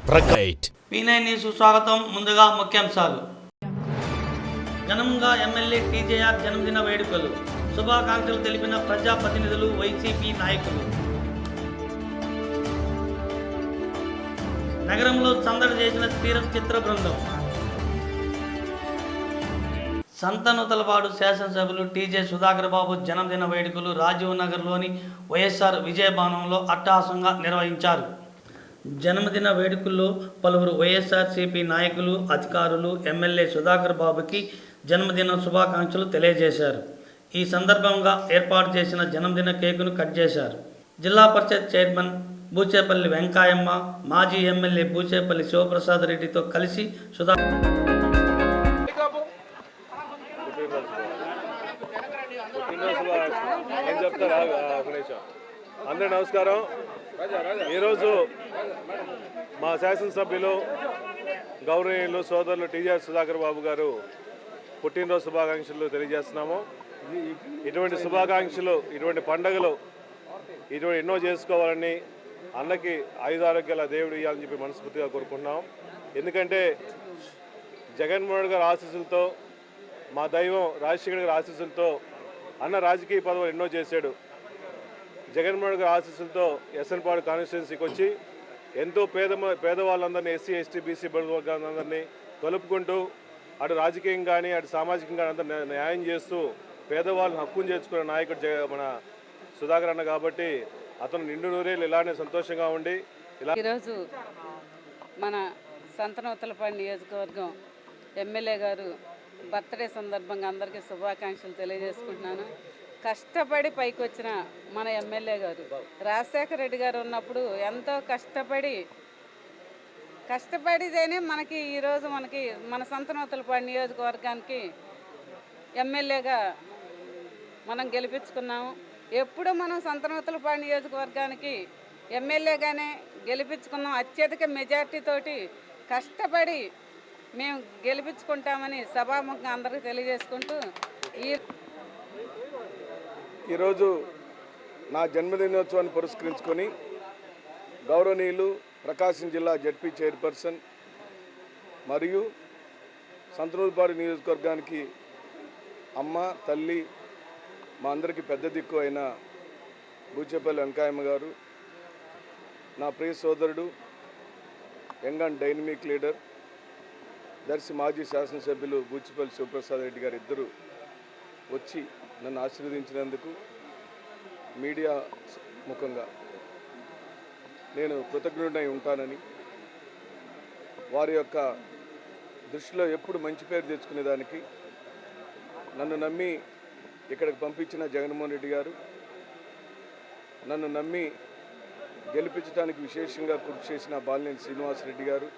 P9 news స్వాగతం. ముందుగా ముఖ్యాంశాలు. ఘనంగా ఎమ్మెల్యే టీజేఆర్ జన్మదిన వేడుకలు. శుభాకాంక్షలు తెలిపిన ప్రజాప్రతినిధులు, వైసీపీ నాయకులు. నగరంలో సందడి చేసిన తీరత్ చిత్ర బృందం. సంతనూతలపాడు శాసనసభ్యులు టీజే సుధాకర్ బాబు జన్మదిన వేడుకలు రాజీవ్ నగర్లోని వైఎస్ఆర్ విజయభవనంలో అట్టహాసంగా నిర్వహించారు. జన్మదిన వేడుకల్లో పలువురు వైఎస్ఆర్సీపీ నాయకులు, అధికారులు ఎమ్మెల్యే సుధాకర్ బాబుకి జన్మదిన శుభాకాంక్షలు తెలియజేశారు. ఈ సందర్భంగా ఏర్పాటు చేసిన జన్మదిన కేకును కట్ చేశారు. జిల్లా పరిషత్ చైర్మన్ బూచేపల్లి వెంకాయమ్మ, మాజీ ఎమ్మెల్యే బూచేపల్లి శివప్రసాద్ రెడ్డితో కలిసి అందరూ నమస్కారం. ఈరోజు మా శాసనసభ్యులు గౌరవనీయులు సోదరులు టీజేఆర్ సుధాకర్ బాబు గారు పుట్టినరోజు శుభాకాంక్షలు తెలియజేస్తున్నాము. ఇటువంటి శుభాకాంక్షలు, ఇటువంటి పండుగలు ఇటువంటి ఎన్నో చేసుకోవాలని, అన్నకి ఆయుధారోగ్యాల దేవుడు ఇవ్వాలని చెప్పి మనస్ఫూర్తిగా కోరుకుంటున్నాం. ఎందుకంటే జగన్మోహన్ గారి ఆశీస్సులతో, మా దైవం రాజశేఖర్ గారి ఆశీస్సులతో అన్న రాజకీయ పదవులు ఎన్నో చేశాడు. జగన్మోహన్ గారి ఆశీస్సులతో ఎస్ఎన్పాడు కాన్స్టిట్యున్సీకి వచ్చి ఎంతో పేదవాళ్ళందరినీ, ఎస్సీ, ఎస్టీ, బీసీ వర్గాలందరినీ కలుపుకుంటూ అటు రాజకీయంగా కానీ అటు సామాజికంగా అందరూ న్యాయం చేస్తూ పేదవాళ్ళని హక్కును చేర్చుకునే నాయకుడు మన సుధాకర్ అన్న. కాబట్టి అతను నిండు నూరేళ్ళు ఇలానే సంతోషంగా ఉండి ఈరోజు మన సంతనూతలపాడు నియోజకవర్గం ఎమ్మెల్యే గారు బర్త్డే సందర్భంగా అందరికీ శుభాకాంక్షలు తెలియజేసుకుంటున్నాను. కష్టపడి పైకి వచ్చిన మన ఎమ్మెల్యే గారు రాజశేఖర రెడ్డి గారు ఉన్నప్పుడు ఎంతో కష్టపడితేనే మనకి ఈరోజు మన సంతనూతలపాడు నియోజకవర్గానికి ఎమ్మెల్యేగా మనం గెలిపించుకున్నాము. ఎప్పుడు మనం సంతనూతలపాడు నియోజకవర్గానికి ఎమ్మెల్యేగానే గెలిపించుకున్నాం. అత్యధిక మెజార్టీతోటి కష్టపడి మేము గెలిపించుకుంటామని సభాముఖంగా అందరికీ తెలియజేసుకుంటూ ఈరోజు నా జన్మదినోత్సవాన్ని పురస్కరించుకొని గౌరవనీయులు ప్రకాశం జిల్లా జడ్పీ చైర్పర్సన్ మరియు సంతనూతలపాడు నియోజకవర్గానికి అమ్మ, తల్లి, మా అందరికీ పెద్ద దిక్కు అయిన బూచేపల్లి వెంకాయమ్మ గారు, నా ప్రియ సోదరుడు young and dynamic leader Darsi మాజీ శాసనసభ్యులు బూచేపల్లి శివప్రసాద్ రెడ్డి గారు ఇద్దరు వచ్చి నన్ను ఆశీర్వదించినందుకు మీడియా ముఖంగా నేను కృతజ్ఞుడై ఉంటానని, వారి యొక్క దృష్టిలో ఎప్పుడు మంచి పేరు తెచ్చుకునేదానికి నన్ను నమ్మి ఇక్కడికి పంపించిన జగన్మోహన్ రెడ్డి గారు, నన్ను నమ్మి గెలిపించడానికి విశేషంగా కృషి చేసిన బాలినేని శ్రీనివాసరెడ్డి గారు,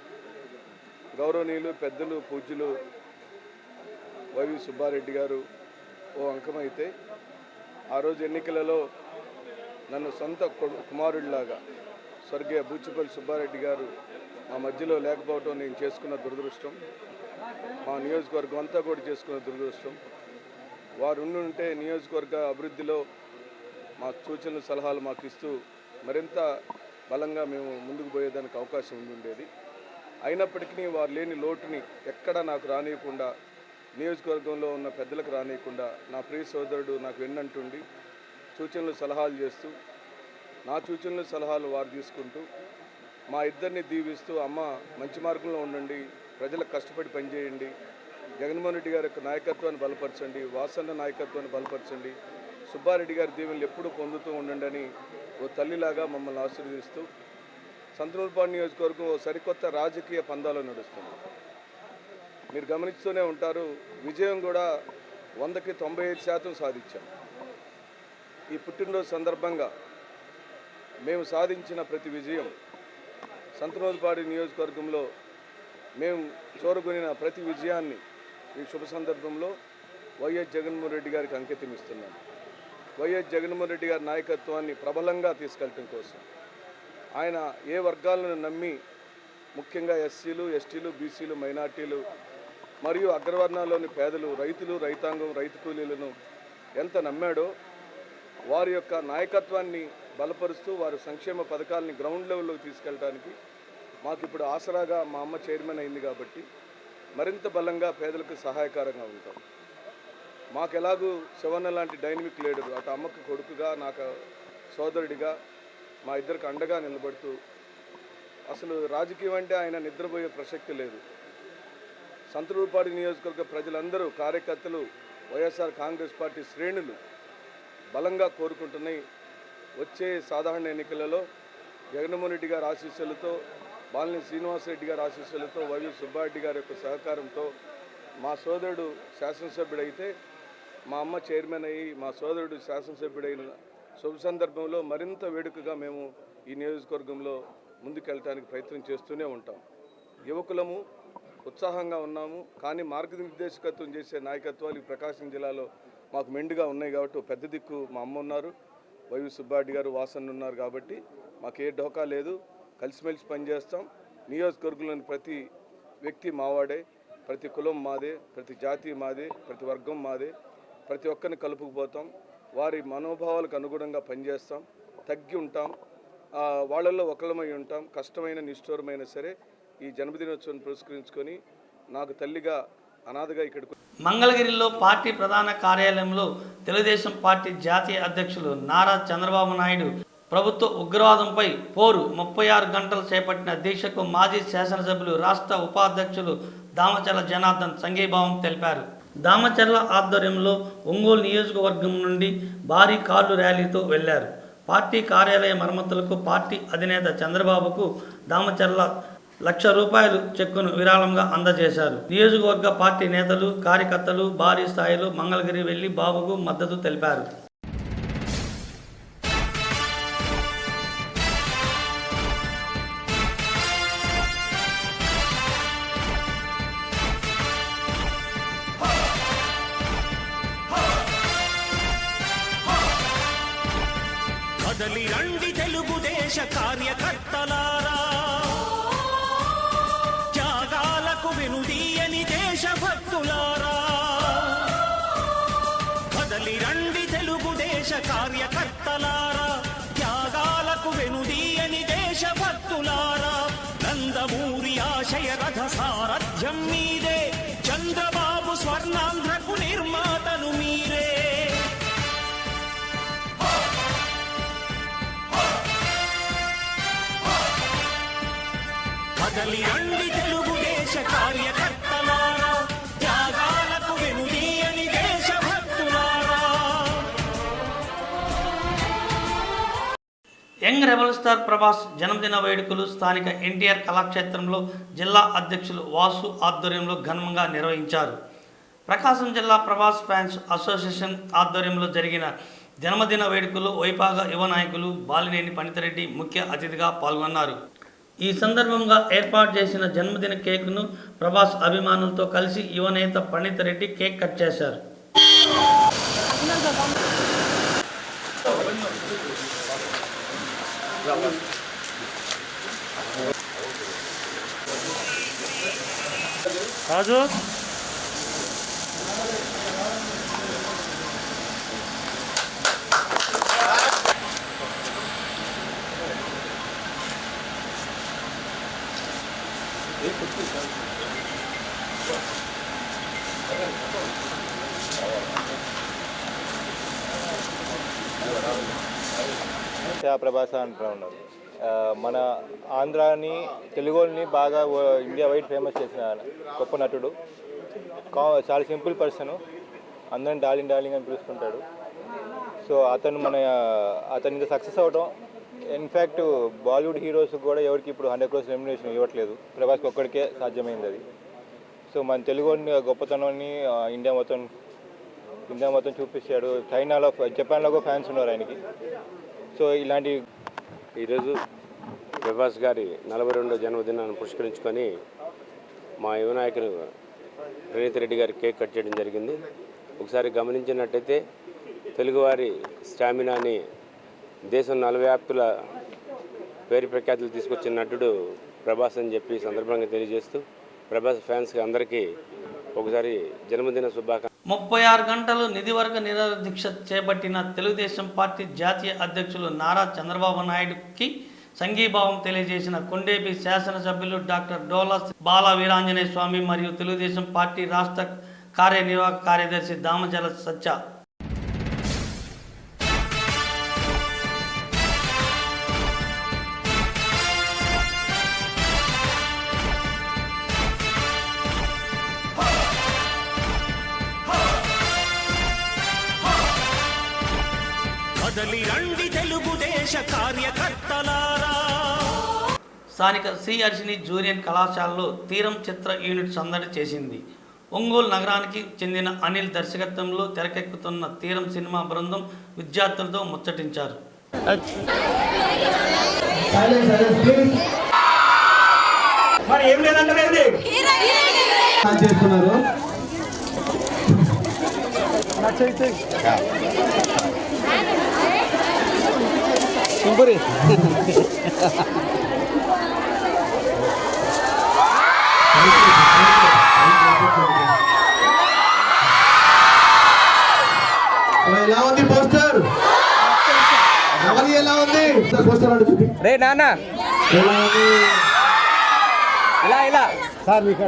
గౌరవనీయులు పెద్దలు పూజ్యులు వైవి సుబ్బారెడ్డి గారు ఓ అంకమైతే, ఆ రోజు ఎన్నికలలో నన్ను సొంత కుమారుడిలాగా స్వర్గీయ బూచేపల్లి సుబ్బారెడ్డి గారు మా మధ్యలో లేకపోవడం నేను చేసుకున్న దురదృష్టం, మా నియోజకవర్గం అంతా కూడా చేసుకున్న దురదృష్టం. వారు ఉంటే నియోజకవర్గ అభివృద్ధిలో మా సూచనలు, సలహాలు మాకు ఇస్తూ మరింత బలంగా మేము ముందుకు పోయేదానికి అవకాశం ఉండేది. అయినప్పటికీ వారు లేని లోటుని ఎక్కడా నాకు రానియకుండా, నియోజకవర్గంలో ఉన్న పెద్దలకు రానియకుండా నా ప్రియ సోదరుడు నాకు వెన్నంటుండి సూచనలు, సలహాలు చేస్తూ, నా సూచనలు, సలహాలు వారు తీసుకుంటూ మా ఇద్దరిని దీవిస్తూ, అమ్మ మంచి మార్గంలో ఉండండి, ప్రజలకు కష్టపడి పనిచేయండి, జగన్మోహన్ రెడ్డి గారి యొక్క నాయకత్వాన్ని బలపరచండి, వాసన్న నాయకత్వాన్ని బలపరచండి, సుబ్బారెడ్డి గారి దీవెనలు ఎప్పుడూ పొందుతూ ఉండండి అని ఓ తల్లిలాగా మమ్మల్ని ఆశీర్వదిస్తూ సంతనూతలపాడు నియోజకవర్గం ఓ సరికొత్త రాజకీయ పందాలో నడుస్తుంది. మీరు గమనిస్తూనే ఉంటారు, విజయం కూడా 100కి 95% సాధించాం. ఈ పుట్టినరోజు సందర్భంగా మేము సాధించిన ప్రతి విజయం, సంతనూతలపాడు నియోజకవర్గంలో మేము చూరగొనిన ప్రతి విజయాన్ని ఈ శుభ సందర్భంలో వైఎస్ జగన్మోహన్ రెడ్డి గారికి అంకితం ఇస్తున్నాం. వైఎస్ జగన్మోహన్ రెడ్డి గారి నాయకత్వాన్ని ప్రబలంగా తీసుకెళ్ళటం కోసం ఆయన ఏ వర్గాలను నమ్మి, ముఖ్యంగా ఎస్సీలు, ఎస్టీలు, బీసీలు, మైనార్టీలు మరియు అగ్రవర్ణాల్లోని పేదలు, రైతులు, రైతాంగం, రైతు కూలీలను ఎంత నమ్మాడో వారి యొక్క నాయకత్వాన్ని బలపరుస్తూ వారి సంక్షేమ పథకాలని గ్రౌండ్ లెవెల్లోకి తీసుకెళ్ళడానికి మాకు ఇప్పుడు ఆసరాగా మా అమ్మ చైర్మన్ అయింది కాబట్టి మరింత బలంగా పేదలకు సహాయకారంగా ఉంటాం. మాకు ఎలాగూ శివన్న లాంటి డైనమిక్ లీడరు, అటు అమ్మకు కొడుకుగా నాకు సోదరుడిగా మా ఇద్దరికి అండగా నిలబడుతూ, అసలు రాజకీయం అంటే ఆయన నిద్రపోయే ప్రసక్తి లేదు. సంతనూరుపాడు నియోజకవర్గ ప్రజలందరూ, కార్యకర్తలు, వైఎస్ఆర్ కాంగ్రెస్ పార్టీ శ్రేణులు బలంగా కోరుకుంటున్నాయి. వచ్చే సాధారణ ఎన్నికలలో జగన్మోహన్ రెడ్డి గారి ఆశీస్సులతో, బాలినేని శ్రీనివాసరెడ్డి గారి ఆశీస్సులతో, వైవి సుబ్బారెడ్డి గారి యొక్క సహకారంతో మా సోదరుడు శాసనసభ్యుడైతే, మా అమ్మ చైర్మన్ అయ్యి మా సోదరుడు శాసనసభ్యుడైన శుభ సందర్భంలో మరింత వేడుకగా మేము ఈ నియోజకవర్గంలో ముందుకెళ్ళటానికి ప్రయత్నం చేస్తూనే ఉంటాం. యువకులము ఉత్సాహంగా ఉన్నాము, కానీ మార్గనిర్దేశకత్వం చేసే నాయకత్వాలు ప్రకాశం జిల్లాలో మాకు మెండుగా ఉన్నాయి కాబట్టి పెద్ద దిక్కు మా అమ్మ ఉన్నారు, వైవి సుబ్బారెడ్డి గారు, వాసన్ ఉన్నారు కాబట్టి మాకు ఏ ఢోకా లేదు. కలిసిమెలిసి పనిచేస్తాం. నియోజకవర్గంలోని ప్రతి వ్యక్తి మావాడే, ప్రతి కులం మాదే, ప్రతి జాతి మాదే, ప్రతి వర్గం మాదే. ప్రతి ఒక్కరిని కలుపుకుపోతాం. వారి మనోభావాలకు అనుగుణంగా పనిచేస్తాం. తగ్గి ఉంటాం, వాళ్ళల్లో ఒకళ్ళమై ఉంటాం. కష్టమైన నిష్ఠూరమైన సరే ఈ జన్మదినోత్సవాన్ని పురస్కరించుకొని నాకు తల్లిగా అనాథగా ఇక్కడికి మంగళగిరిలో పార్టీ ప్రధాన కార్యాలయంలో తెలుగుదేశం పార్టీ జాతీయ అధ్యక్షులు నారా చంద్రబాబు నాయుడు ప్రభుత్వ ఉగ్రవాదంపై పోరు 36 గంటలు చేపట్టిన దీక్షకు మాజీ శాసనసభ్యులు, రాష్ట్ర ఉపాధ్యక్షులు దామచర్ల జనార్దన్ సంఘీభావం తెలిపారు. దామచర్ల ఆధ్వర్యంలో ఒంగోలు నియోజకవర్గం నుండి భారీ కార్లు ర్యాలీతో వెళ్లారు. పార్టీ కార్యాలయ మరమ్మతులకు పార్టీ అధినేత చంద్రబాబుకు దామచర్ల ₹1,00,000 చెక్కును విరాళంగా అందజేశారు. నియోజకవర్గ పార్టీ నేతలు, కార్యకర్తలు భారీ స్థాయిలో మంగళగిరి వెళ్లి బాబుకు మద్దతు తెలిపారు. కదలి రండి తెలుగుదేశ కార్యకర్తలారా, త్యాగాలకు వెనుదీయని దేశభక్తులారా. కదలి రండి తెలుగుదేశ కార్యకర్తలారా, త్యాగాలకు వెనుదీయని దేశభక్తులారా. నందమూరి ఆశయ రథ సారథ్యం మీదే, చంద్రబాబు స్వర్ణాంధ్రకు నిర్మాతలు మీరే. కదలి రండి తెలుగుదేశ కార్యకర్తలారా, త్యాగాలకు వెనుదీయని దేశభక్తులారా. యంగ్ రెబల్ స్టార్ ప్రభాస్ జన్మదిన వేడుకలు స్థానిక ఎన్టీఆర్ కళాక్షేత్రంలో జిల్లా అధ్యక్షులు వాసు ఆధ్వర్యంలో ఘనంగా నిర్వహించారు. ప్రకాశం జిల్లా ప్రభాస్ ఫ్యాన్స్ అసోసియేషన్ ఆధ్వర్యంలో జరిగిన జన్మదిన వేడుకలు వైపాగ యువ నాయకులు బాలినేని పనితిరెడ్డి ముఖ్య అతిథిగా పాల్గొన్నారు. ఈ సందర్భంగా ఏర్పాటు చేసిన జన్మదిన కేక్ను ప్రభాస్ అభిమానులతో కలిసి యువనేత పనితిరెడ్డి కేక్ కట్ చేశారు. రాజు ప్రభాస్ అంటూ ఉన్నారు. మన ఆంధ్రాని, తెలుగుని బాగా ఇండియా వైడ్ ఫేమస్ చేసిన గొప్ప నటుడు. చాలా సింపుల్ పర్సన్, అందరిని డార్లింగ్ డార్లింగ్ అని పిలుస్తుంటాడు. సో అతను ఇంత సక్సెస్ అవడం, ఇన్ఫ్యాక్ట్ బాలీవుడ్ హీరోస్ కూడా ఎవరికి ఇప్పుడు 100 crores రెమ్యునరేషన్ ఇవ్వట్లేదు. ప్రభాస్కి ఒక్కడికే సాధ్యమైంది అది. సో మన తెలుగు గొప్పతనాన్ని ఇండియా మొత్తం చూపించాడు. చైనాలో, జపాన్లో కూడా ఫ్యాన్స్ ఉన్నారు ఆయనకి. సో ఇలాంటి ఈరోజు ప్రభాస్ గారి 42వ జన్మదినాన్ని పురస్కరించుకొని మా యువ నాయకులు ప్రణీత్ రెడ్డి గారి కేక్ కట్ చేయడం జరిగింది. ఒకసారి గమనించినట్టయితే తెలుగువారి స్టామినాని దేశం నలువ్యాప్తుల పేరు ప్రఖ్యాతులు తీసుకొచ్చిన నటుడు ప్రభాస్ అని చెప్పి సందర్భంగా తెలియజేస్తూ ప్రభాస్ ఫ్యాన్స్కి అందరికీ ఒకసారి జన్మదిన శుభాకాంక్షలు. 36 గంటలు నిధివర్గ నిరాహార దీక్ష చేపట్టిన తెలుగుదేశం పార్టీ జాతీయ అధ్యక్షులు నారా చంద్రబాబు నాయుడుకి సంఘీభావం తెలియజేసిన కొండేపి శాసనసభ్యులు డాక్టర్ డోలా బాల వీరాంజనేయ స్వామి మరియు తెలుగుదేశం పార్టీ రాష్ట్ర కార్యనిర్వాహక కార్యదర్శి దామచల సత్య. కదలి రండి తెలుగుదేశ కార్యకర్తలారా. స్థానిక సిఆర్సిని జూనియర్ కళాశాలలో తీరం చిత్ర యూనిట్ సందడి చేసింది. ఒంగోలు నగరానికి చెందిన అనిల్ దర్శకత్వంలో తెరకెక్కుతున్న తీరం సినిమా బృందం విద్యార్థులతో ముచ్చటించారు. మరి ఏం లేదంటే చేస్తున్నారు. ఎలా ఉంది పోస్టర్? ఎలా ఉంది పోస్టర్ అంటే చూపి రే నాన్న. ఎలా ఉంది? ఇలా సార్ మీకు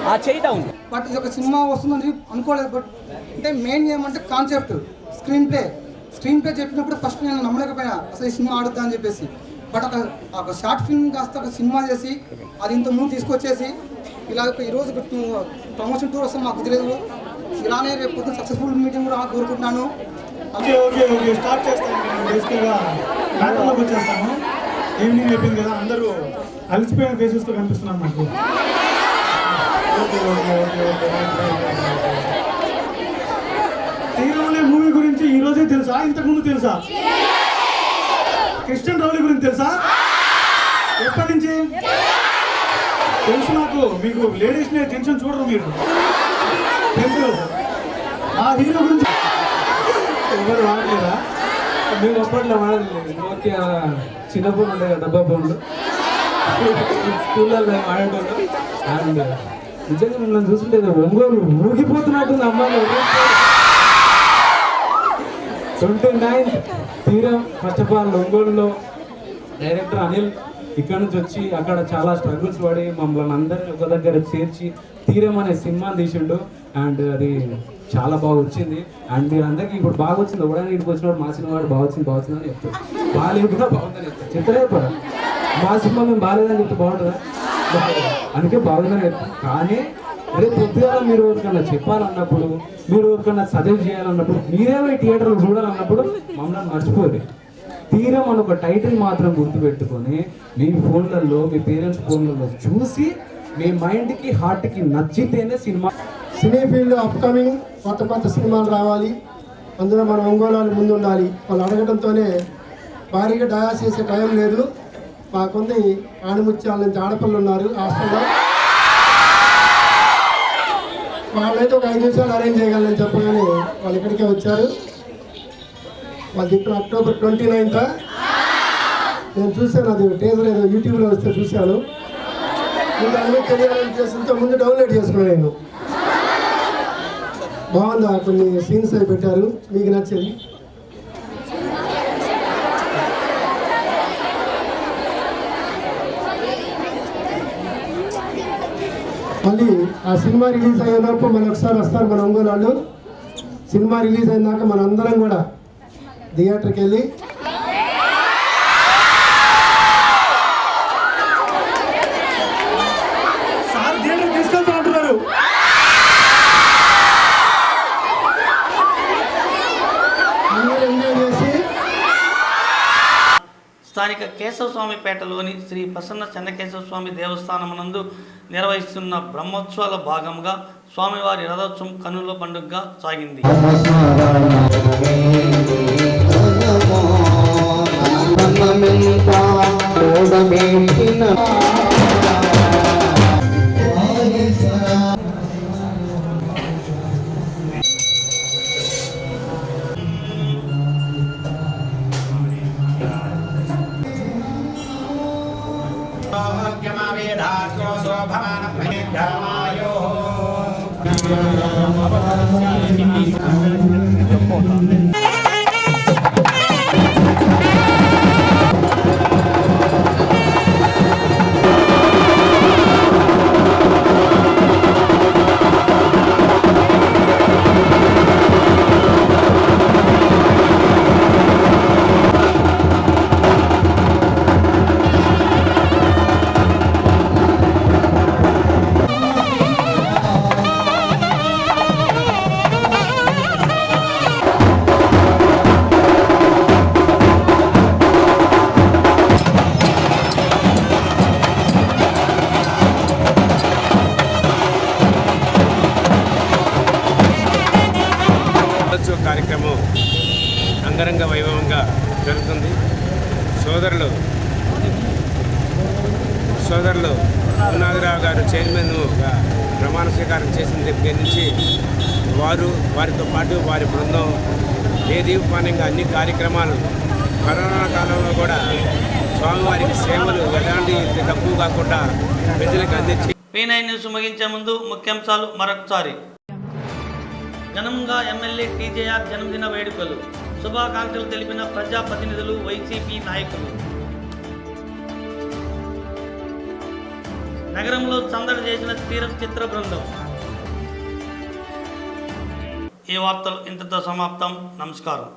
ఆ చేయటం ఉంది. బట్ ఇది ఒక సినిమా వస్తుందని అనుకోలేదు. బట్ అంటే మెయిన్ ఏమంటే కాన్సెప్ట్ స్క్రీన్ ప్లే చెప్పినప్పుడు ఫస్ట్ నేను నమ్మలేకపోయినా అసలు ఈ సినిమా ఆడుద్దా అని చెప్పేసి. బట్ ఒక షార్ట్ ఫిల్మ్ కాస్త ఒక సినిమా చేసి అది ఇంత ముందు తీసుకొచ్చేసి ఇలా ఈరోజు ప్రమోషన్ టూర్ వస్తాం మాకు తెలియదు. ఇలానే రేపు పొద్దున సక్సెస్ఫుల్ మీటింగ్ కూడా కోరుకుంటున్నాను. ఓకే స్టార్ట్ చేస్తాను. బేసికల్గా మ్యాటర్లోకి వచ్చేస్తాను. ఈవినింగ్ అయిపోయింది కదా, అందరూ అలసిపోయిన ఫేసెస్తో కనిపిస్తున్నాను నాకు. తీరమనే మూవీ గురించి ఈరోజే తెలుసా, ఇంతకుముందు తెలుసా? కృష్ణన్ రౌలి గురించి తెలుసా? ఎప్పటి నుంచి తెలుసు నాకు. మీకు లేడీస్ని టెన్షన్ చూడరు మీరు, తెలుసు. ఆ హీరో గురించి ఎవరు వాడలేదా? మేము అప్పట్లో వాడలేదు. ఓకే, చిన్నప్పుడు ఉండే డబ్బా ఫోన్లు స్కూళ్ళల్లో వాడేటోళ్ళు. అండ్ నిజంగా మిమ్మల్ని చూస్తుంటే ఒంగోలు ఊగిపోతున్నట్టుంది. అమ్మాయిలు 29th తీరం ఫస్ట్ ఆఫ్ ఆల్ ఒంగోలులో డైరెక్టర్ అనిల్ ఇక్కడ నుంచి వచ్చి అక్కడ చాలా స్ట్రగుల్స్ పడి మమ్మల్ని అందరినీ ఒక దగ్గర చేర్చి తీరం అనే సినిమా తీసిండు. అండ్ అది చాలా బాగా వచ్చింది. అండ్ మీరు అందరికీ ఇప్పుడు బాగా వచ్చింది. ఎవడైనా ఇక్కడికి వచ్చినప్పుడు మా సినిమా వాడు బాగా వచ్చింది అని చెప్తారు, బాగాలేదు కూడా బాగుందని చెప్తారు. చెప్తారా మా సినిమా మేము బాగాలేదని చెప్తే బాగుంటుందా? అందుకే బాగుందని చెప్తాం. కానీ రేపు పొద్దుగా మీరు ఎవరికన్నా చెప్పాలన్నప్పుడు, మీరు ఎవరికన్నా సజెస్ట్ చేయాలన్నప్పుడు, మీరేమో థియేటర్లో చూడాలన్నప్పుడు మమ్మల్ని మర్చిపోదు. తీరం అని ఒక టైటిల్ మాత్రం గుర్తుపెట్టుకొని మీ ఫోన్లలో, మీ పేరెంట్స్ ఫోన్లలో చూసి మీ మైండ్కి హార్ట్కి నచ్చితేనే సినిమా. సినీ ఫీల్డ్లో అప్కమింగ్ కొత్త సినిమాలు రావాలి. అందులో మన ఒంగోలు ముందు ఉండాలి. వాళ్ళు అడగడంతోనే భారీగా డయాస్ చేసే టైం లేదు. మాకుంది ఆణిముత్యాల నుంచి ఆడపిల్లలు ఉన్నారు హాస్టల్లో. వాళ్ళైతే ఒక 5 నిమిషాలు అరేంజ్ చేయగలని చెప్పగానే వాళ్ళు ఇక్కడికే వచ్చారు. వాళ్ళు ఇప్పుడు అక్టోబర్ 29th నేను చూశాను. అది టేజర్ ఏదో యూట్యూబ్లో వస్తే చూశాను. ముందు అన్నీ తెలియాలని చేస్తుంటే ముందు డౌన్లోడ్ చేసుకున్నాను నేను. బాగుందా? కొన్ని సీన్స్ అవి పెట్టారు, మీకు నచ్చేది. మళ్ళీ ఆ సినిమా రిలీజ్ అయ్యేటప్పుడు మన ఒకసారి వస్తారు మన ఒంగోలు వాళ్ళు. సినిమా రిలీజ్ అయినాక మన అందరం కూడా థియేటర్కి వెళ్ళి తీసుకెళ్తా అంటున్నారు. స్థానిక కేశవస్వామిపేటలోని శ్రీ ప్రసన్న చెన్నకేశవ స్వామి దేవస్థానం నందు నిర్వహిస్తున్న బ్రహ్మోత్సవాల భాగంగా స్వామివారి రథోత్సవం కన్నుల పండుగగా సాగింది. సోదరులు రఘునాథరావు గారు చైర్మన్గా ప్రమాణ స్వీకారం చేసిన దగ్గర నుంచి వారితో పాటు వారి బృందం దేదీపానంగా అన్ని కార్యక్రమాలు కరోనా కాలంలో కూడా స్వామివారికి సేవలు ఎలాంటి తక్కువ కాకుండా ప్రజలకు అందించి P9 న్యూస్ ముగించే ముందు ముఖ్యాంశాలు మరొకసారి. ఘనంగా ఎమ్మెల్యే టీజేఆర్ జన్మదిన వేడుకలు, శుభాకాంక్షలు తెలిపిన ప్రజాప్రతినిధులు, వైసీపీ నాయకులు. నగరంలో సందడి చేసిన తీరత్ చిత్ర బృందం. ఈ వార్తలు ఇంతతో సమాప్తం. నమస్కారం.